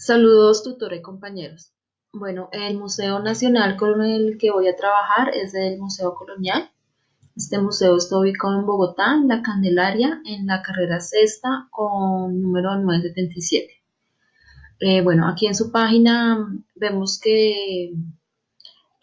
Saludos, tutora y compañeros. Bueno, el Museo Nacional con el que voy a trabajar es el Museo Colonial. Este museo está ubicado en Bogotá, en la Candelaria, en la carrera sexta con número 977. Bueno, aquí en su página vemos que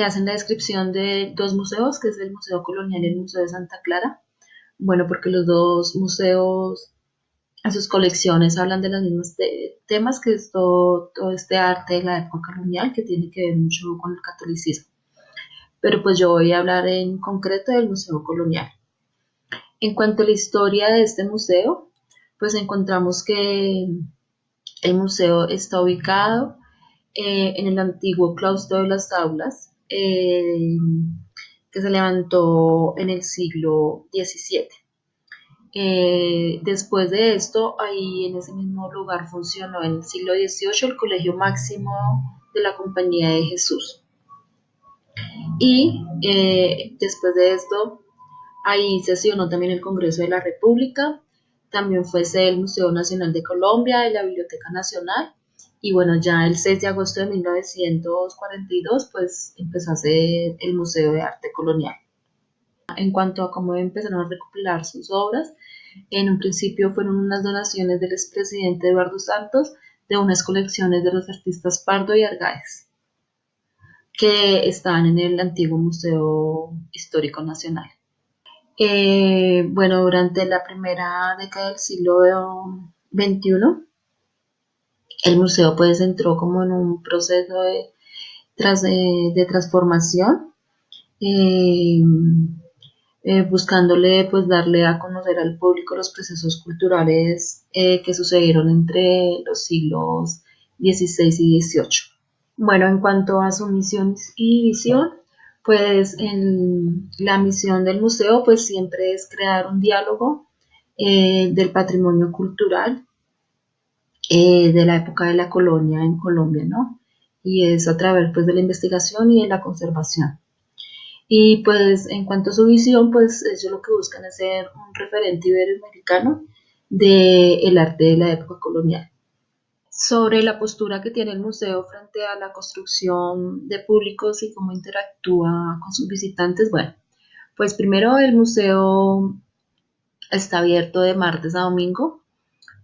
hacen la descripción de dos museos, que es el Museo Colonial y el Museo de Santa Clara. Bueno, porque los dos museos en sus colecciones hablan de los mismos temas, que es todo este arte de la época colonial que tiene que ver mucho con el catolicismo. Pero pues yo voy a hablar en concreto del Museo Colonial. En cuanto a la historia de este museo, pues encontramos que el museo está ubicado en el antiguo claustro de las Aulas, que se levantó en el siglo XVII. Después de esto, ahí en ese mismo lugar funcionó en el siglo XVIII el Colegio Máximo de la Compañía de Jesús. Y después de esto, ahí sesionó también el Congreso de la República, también fue sede del Museo Nacional de Colombia, de la Biblioteca Nacional, y bueno, ya el 6 de agosto de 1942, pues empezó a ser el Museo de Arte Colonial. En cuanto a cómo empezaron a recopilar sus obras, en un principio fueron unas donaciones del expresidente Eduardo Santos de unas colecciones de los artistas Pardo y Argáez, que estaban en el antiguo Museo Histórico Nacional. Bueno, durante la primera década del siglo XXI, el museo pues entró como en un proceso de transformación, eh, buscándole pues darle a conocer al público los procesos culturales que sucedieron entre los siglos XVI y XVIII. Bueno, en cuanto a su misión y visión, pues la misión del museo pues siempre es crear un diálogo del patrimonio cultural de la época de la colonia en Colombia, ¿no? Y es a través pues de la investigación y de la conservación. Y pues en cuanto a su visión, pues ellos lo que buscan es ser un referente iberoamericano del arte de la época colonial. Sobre la postura que tiene el museo frente a la construcción de públicos y cómo interactúa con sus visitantes, bueno, pues primero el museo está abierto de martes a domingo,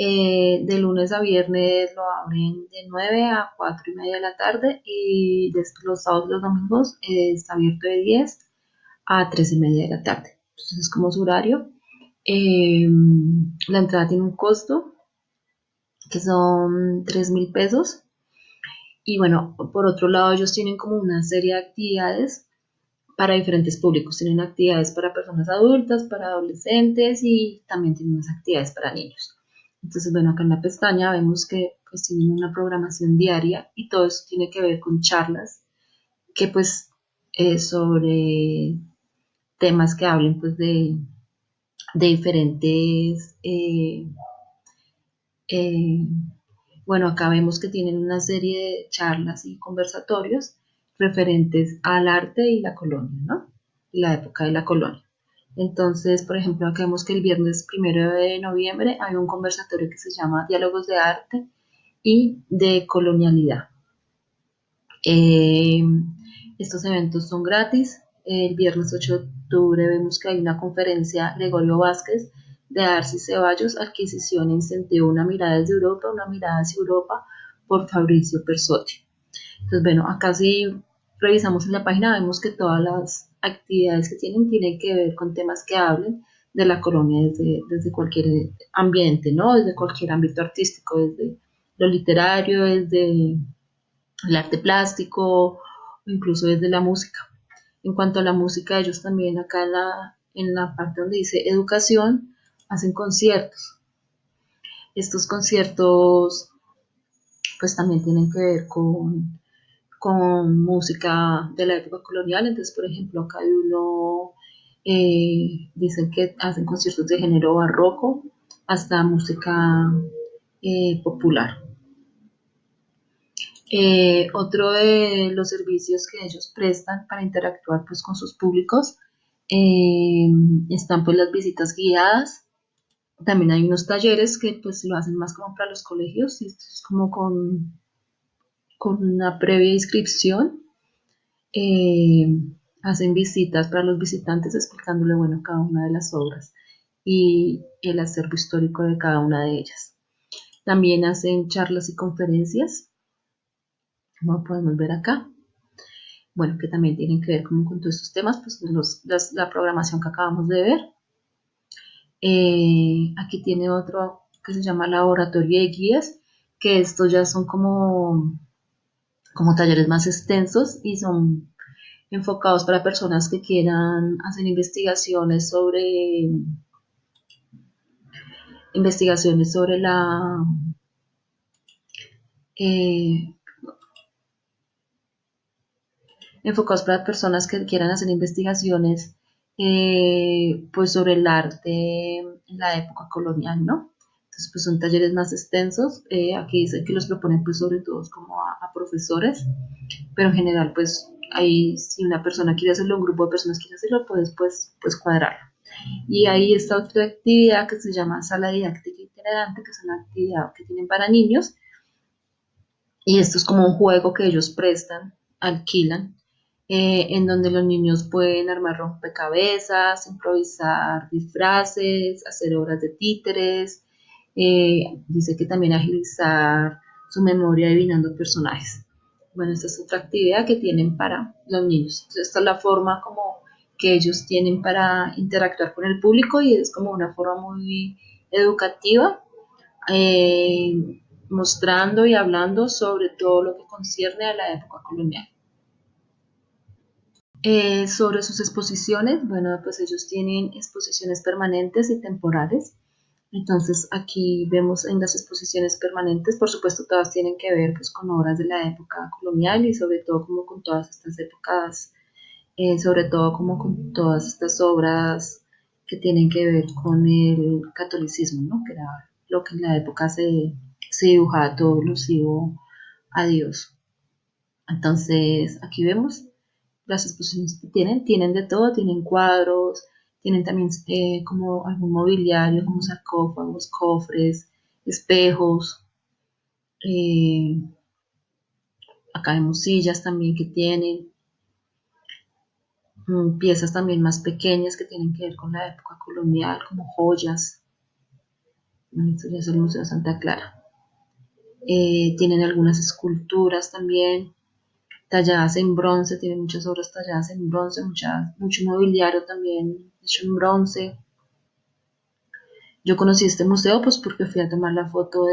de lunes a viernes lo abren de 9 a 4 y media de la tarde y los sábados y los domingos está abierto de 10 a 3 y media de la tarde. Entonces es como su horario. Eh, la entrada tiene un costo que son 3.000 pesos. Y bueno, por otro lado, ellos tienen como una serie de actividades para diferentes públicos. Tienen actividades para personas adultas, para adolescentes y también tienen unas actividades para niños. Entonces, bueno, acá en la pestaña vemos que pues tienen una programación diaria y todo eso tiene que ver con charlas que pues sobre temas que hablen pues de diferentes, eh, bueno, acá vemos que tienen una serie de charlas y conversatorios referentes al arte y la colonia, ¿no? La época de la colonia. Entonces, por ejemplo, acá vemos que el viernes 1 de noviembre hay un conversatorio que se llama Diálogos de Arte y de Colonialidad. Eh, Estos eventos son gratis. El viernes 8 de octubre vemos que hay una conferencia Gregorio Vázquez de Arce Ceballos, Adquisición e Incentivo, una mirada desde Europa, una mirada hacia Europa, por Fabricio Persotti. Entonces, bueno, acá si revisamos en la página vemos que todas las actividades que tienen que ver con temas que hablen de la colonia desde cualquier ambiente, ¿no? Desde cualquier ámbito artístico, desde lo literario, desde el arte plástico, incluso desde la música. En cuanto a la música, ellos también acá en la parte donde dice educación, hacen conciertos. Estos conciertos pues también tienen que ver con música de la época colonial. Entonces, por ejemplo, acá hay uno, dicen que hacen conciertos de género barroco hasta música popular. Otro de los servicios que ellos prestan para interactuar pues, con sus públicos están pues las visitas guiadas. También hay unos talleres que pues lo hacen más como para los colegios y esto es como con con una previa inscripción, eh, hacen visitas para los visitantes explicándole, bueno, cada una de las obras y el acervo histórico de cada una de ellas. También hacen charlas y conferencias, como podemos ver acá. Bueno, que también tienen que ver como con todos estos temas, pues la programación que acabamos de ver. Aquí tiene otro que se llama laboratorio de guías, que estos ya son como talleres más extensos y son enfocados para personas que quieran hacer investigaciones sobre eh, enfocados para personas que quieran hacer investigaciones pues sobre el arte en la época colonial, ¿no? Entonces pues son talleres más extensos, aquí dice que los proponen pues sobre todo como a profesores, pero en general pues ahí si una persona quiere hacerlo, un grupo de personas quiere hacerlo, pues cuadrarlo. Y ahí está otra actividad que se llama sala didáctica itinerante, que es una actividad que tienen para niños, y esto es como un juego que ellos prestan, alquilan, en donde los niños pueden armar rompecabezas, improvisar disfraces, hacer obras de títeres, dice que también agilizar su memoria adivinando personajes. Bueno, esta es otra actividad que tienen para los niños. Entonces, esta es la forma como que ellos tienen para interactuar con el público y es como una forma muy educativa, mostrando y hablando sobre todo lo que concierne a la época colonial. Sobre sus exposiciones, bueno, pues ellos tienen exposiciones permanentes y temporales. Entonces aquí vemos en las exposiciones permanentes, por supuesto todas tienen que ver pues con obras de la época colonial y sobre todo como con todas estas épocas, sobre todo como con todas estas obras que tienen que ver con el catolicismo, ¿no? Que era lo que en la época se dibujaba todo alusivo a Dios. Entonces aquí vemos las exposiciones que tienen de todo, tienen cuadros, tienen también como algún mobiliario, como sarcófagos, cofres, espejos, eh, acá vemos sillas también que tienen, piezas también más pequeñas que tienen que ver con la época colonial, como joyas. Bueno, esto ya es el Museo de Santa Clara. Tienen algunas esculturas también talladas en bronce, tienen muchas obras talladas en bronce, mucho mobiliario también hecho en bronce. Yo conocí este museo pues porque fui a tomar la foto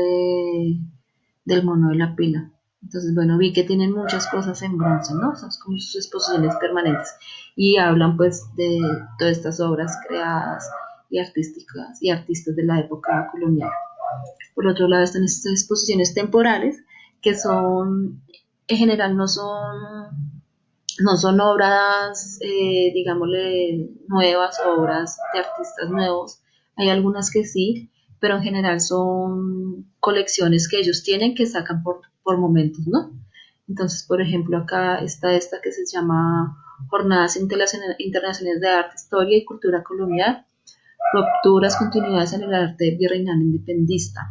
del mono de la pila. Entonces, bueno, vi que tienen muchas cosas en bronce, ¿no? Son como sus exposiciones permanentes. Y hablan pues de todas estas obras creadas y artísticas y artistas de la época colonial. Por otro lado están estas exposiciones temporales que son, en general no son obras, digámosle, nuevas, obras de artistas nuevos. Hay algunas que sí, pero en general son colecciones que ellos tienen que sacan por momentos, ¿no? Entonces, por ejemplo, acá está esta que se llama Jornadas Internacionales de Arte, Historia y Cultura Colonial, rupturas, continuidades en el arte virreinal independista.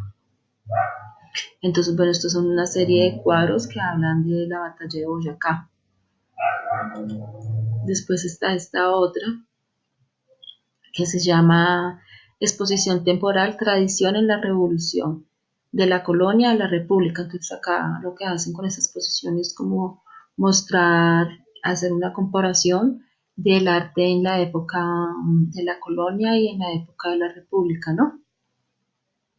Entonces, bueno, estos son una serie de cuadros que hablan de la batalla de Boyacá. Después está esta otra que se llama Exposición Temporal, Tradición en la Revolución, de la Colonia a la República. Entonces acá lo que hacen con esa exposición es como mostrar, hacer una comparación del arte en la época de la colonia y en la época de la República, ¿no?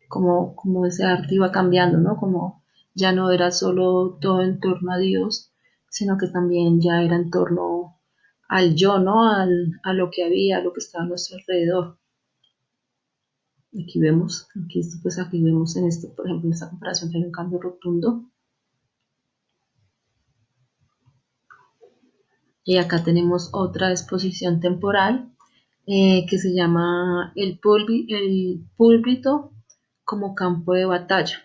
Como ese arte iba cambiando, ¿no? Como ya no era solo todo en torno a Dios, sino que también ya era en torno al yo, ¿no? A lo que había, a lo que estaba a nuestro alrededor. Aquí vemos en esto, por ejemplo, en esta comparación hay un cambio rotundo. Y acá tenemos otra exposición temporal que se llama el púlpito como campo de batalla.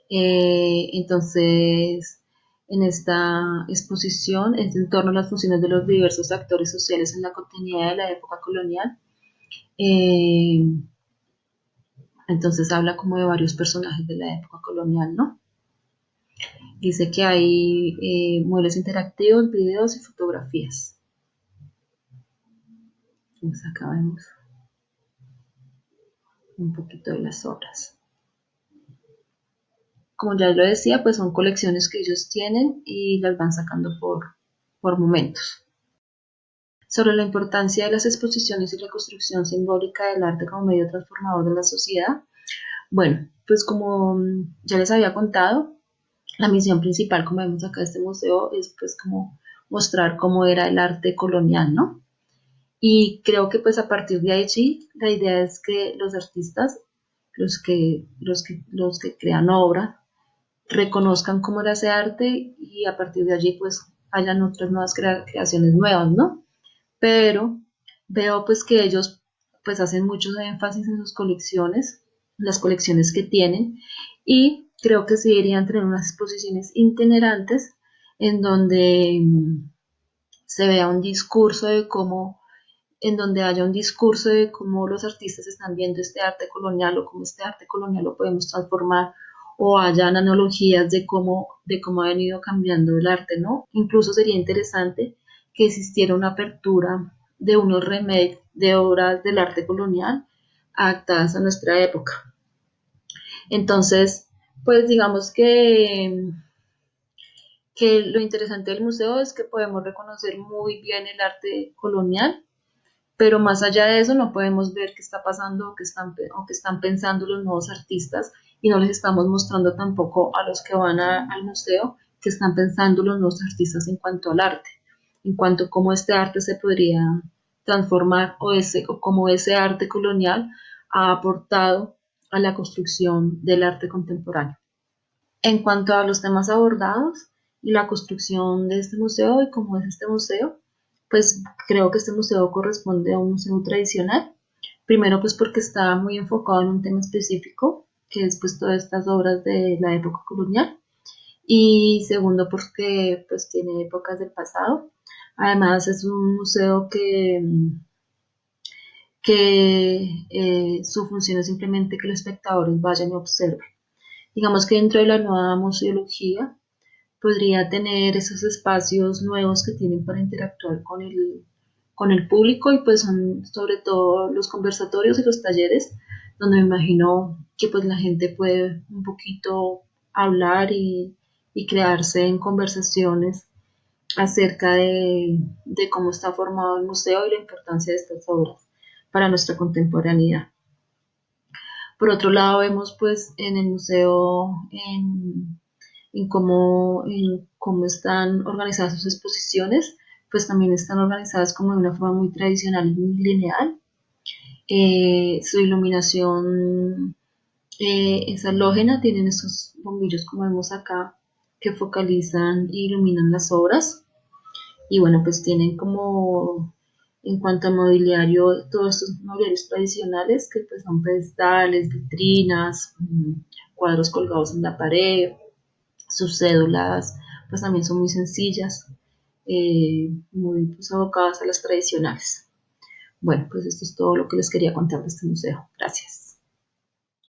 Entonces, en esta exposición es en torno a las funciones de los diversos actores sociales en la continuidad de la época colonial. Eh, entonces habla como de varios personajes de la época colonial, ¿no? Dice que hay muebles interactivos, videos y fotografías. Pues acá vemos un poquito de las obras. Como ya lo decía, pues son colecciones que ellos tienen y las van sacando por momentos. Sobre la importancia de las exposiciones y la construcción simbólica del arte como medio transformador de la sociedad. Bueno, pues como ya les había contado, la misión principal, como vemos acá este museo, es pues como mostrar cómo era el arte colonial, ¿no? Y creo que pues a partir de allí la idea es que los artistas, los que crean obra, reconozcan cómo era ese arte y a partir de allí pues hayan otras nuevas creaciones nuevas, ¿no? Pero veo pues que ellos pues hacen mucho énfasis en sus colecciones, las colecciones que tienen y creo que sí deberían tener unas exposiciones itinerantes en donde se vea un discurso de cómo en donde haya un discurso de cómo los artistas están viendo este arte colonial o cómo este arte colonial lo podemos transformar o hayan analogías de cómo ha venido cambiando el arte, ¿no? Incluso sería interesante que existiera una apertura de unos remakes de obras del arte colonial adaptadas a nuestra época. Entonces, pues digamos que lo interesante del museo es que podemos reconocer muy bien el arte colonial, pero más allá de eso no podemos ver qué está pasando o qué están pensando los nuevos artistas y no les estamos mostrando tampoco a los que van al museo qué están pensando los nuevos artistas en cuanto al arte, en cuanto a cómo este arte se podría transformar o cómo ese arte colonial ha aportado a la construcción del arte contemporáneo. En cuanto a los temas abordados y la construcción de este museo y cómo es este museo, pues creo que este museo corresponde a un museo tradicional. Primero, pues porque está muy enfocado en un tema específico, que es pues todas estas obras de la época colonial. Y segundo, porque pues tiene épocas del pasado. Además, es un museo que su función es simplemente que los espectadores vayan y observen. Digamos que dentro de la nueva museología podría tener esos espacios nuevos que tienen para interactuar con el público y pues son sobre todo los conversatorios y los talleres donde me imagino que pues la gente puede un poquito hablar y crearse en conversaciones acerca de cómo está formado el museo y la importancia de estas obras para nuestra contemporaneidad. Por otro lado, vemos pues en el museo en cómo están organizadas sus exposiciones, pues también están organizadas como de una forma muy tradicional y muy lineal. Su iluminación es halógena, tienen esos bombillos como vemos acá que focalizan e iluminan las obras. Y bueno, pues tienen como en cuanto a mobiliario, todos estos mobiliarios tradicionales que pues son pedestales, vitrinas, cuadros colgados en la pared, sus cédulas pues también son muy sencillas, muy pues, abocadas a las tradicionales. Bueno, pues esto es todo lo que les quería contar de este museo. Gracias.